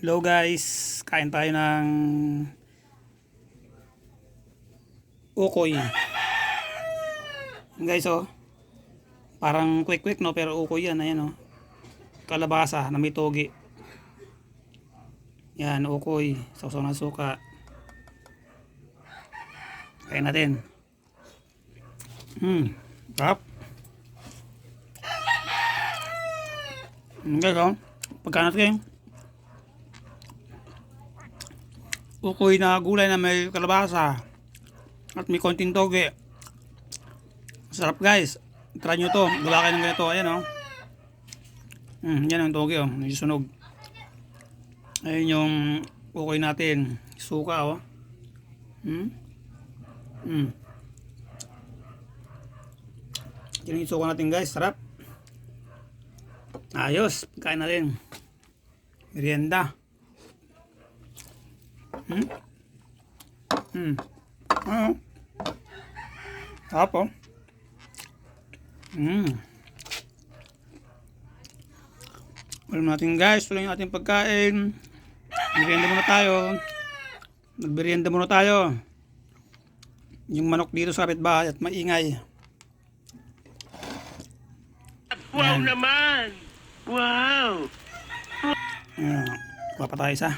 Hello guys, kain tayo ng ukoy. Yan guys oh, parang quick no pero ukoy yan, ayan oh. Kalabasa na may togi. Yan, ukoy, sausaw ng suka. Kain natin. Sarap. Guys oh, pagkain natin ukoy na gulay na may kalabasa at may konting toge. Sarap guys, try nyo to, gula kayo ng ganito. Ayan o yan ang toge o, may sunog. Ayan yung ukoy natin, suka o. Yan yung suka natin guys, sarap. Ayos, kain natin merienda. Sarap oh. Alam natin guys, tuloy yung ating pagkain. Merienda muna tayo. Nagberienda muna tayo. Yung manok dito sa kapitbahay at maingay. Wow naman! Wow! Kuha pa tayo isa.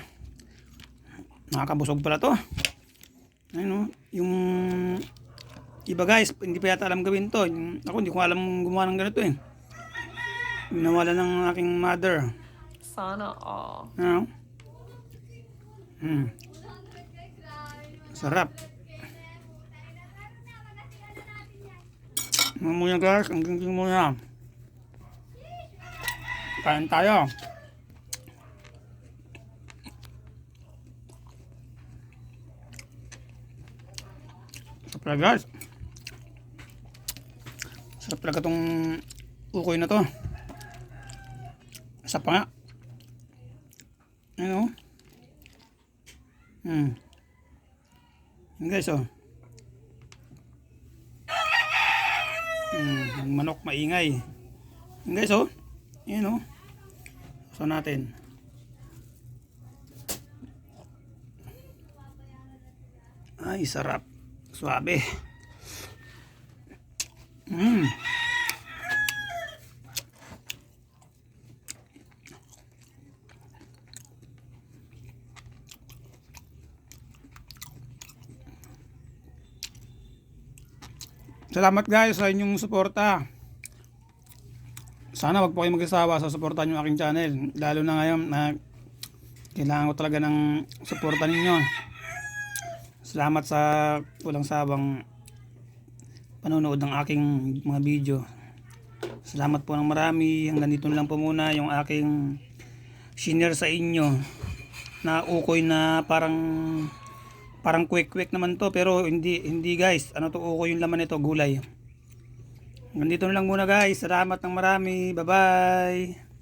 Nakakabusog pala to. Ayun o, yung iba guys, hindi pa yata alam gawin to. Ako hindi ko alam gumawa ng ganito eh. Nawala ng aking mother. Sana all. Ano? Sarap. Muna guys, ang gingging muna. Kain tayo. Sarap talaga guys. Sarap talaga itong ukoy na to. Sarap pa nga. Ayun o. Yan guys o. Yung manok maingay. Yan guys o. Yan o. So natin. Ay sarap. Suabe. Salamat guys sa inyong suporta. Sana wag po kayo magsasawa sa suporta nyo aking channel. Lalo na ngayon na kailangan ko talaga ng suporta ninyo. Salamat sa walang sawang panonood ng aking mga video. Salamat po ng marami. Hanggang dito lang po muna yung aking share sa inyo na ukoy na parang quick naman to, pero hindi guys. Ano to, ukoy yung laman nito, gulay. Hanggang dito lang muna guys. Salamat ng marami. Bye bye.